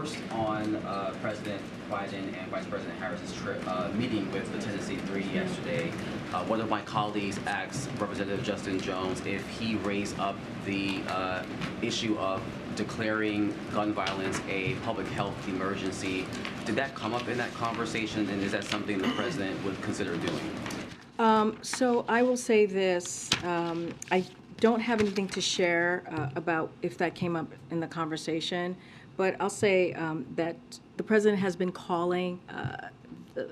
First, on President Biden and Vice President Harris's meeting with the Tennessee Three yesterday, one of my colleagues asked Representative Justin Jones if he raised up the issue of declaring gun violence a public health emergency. Did that come up in that conversation, and is that something the president would consider doing? So I will say this. I don't have anything to share about if that came up in the conversation, but I'll say that the president has been calling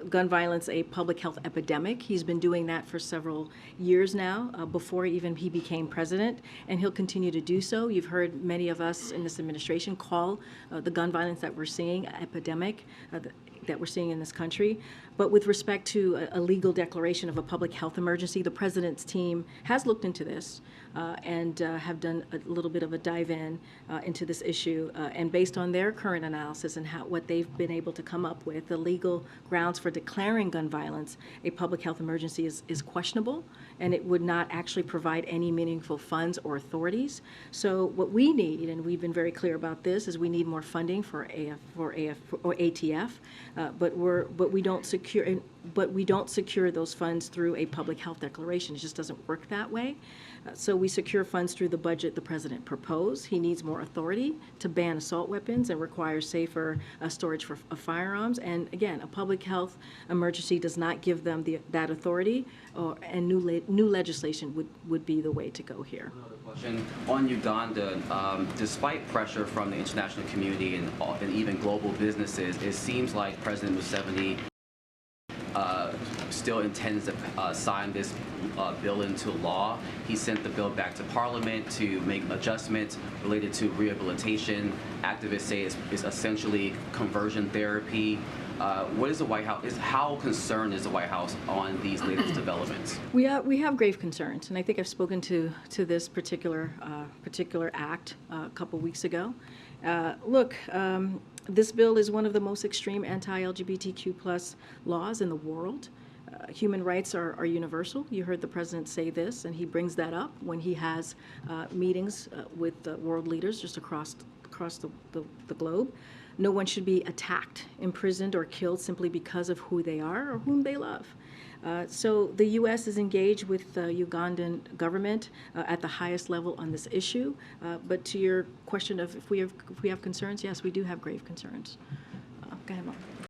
gun violence a public health epidemic. He's been doing that for several years now, before even he became president, and he'll continue to do so. You've heard many of us in this administration call the gun violence that we're seeing an epidemic that we're seeing in this country. But with respect to a legal declaration of a public health emergency, the president's team has looked into this and have done a little bit of a dive into this issue. And based on their current analysis and what they've been able to come up with, the legal grounds for declaring gun violence a public health emergency is questionable, and it would not actually provide any meaningful funds or authorities. So what we need, and we've been very clear about this, is we need more funding for ATF, but we don't secure those funds through a public health declaration. It just doesn't work that way. So we secure funds through the budget the president proposed. He needs more authority to ban assault weapons and require safer storage of firearms. And again, a public health emergency does not give them that authority, and new legislation would be the way to go here. Another question on Uganda. Despite pressure from the international community and even global businesses, it seems like President Museveni still intends to sign this bill into law. He sent the bill back to Parliament to make adjustments related to rehabilitation. Activists say it's essentially conversion therapy. What is the White House? How concerned is the White House on these latest developments? We have grave concerns, and I think I've spoken to this particular act a couple weeks ago. Look. This bill is one of the most extreme anti-LGBTQ+ laws in the world. Human rights are universal. You heard the president say this, and he brings that up when he has meetings with world leaders just across the globe. No one should be attacked, imprisoned, or killed simply because of who they are or whom they love. So the U.S. is engaged with the Ugandan government at the highest level on this issue. But to your question of if we have concerns, yes, we do have grave concerns. Go ahead, Mark.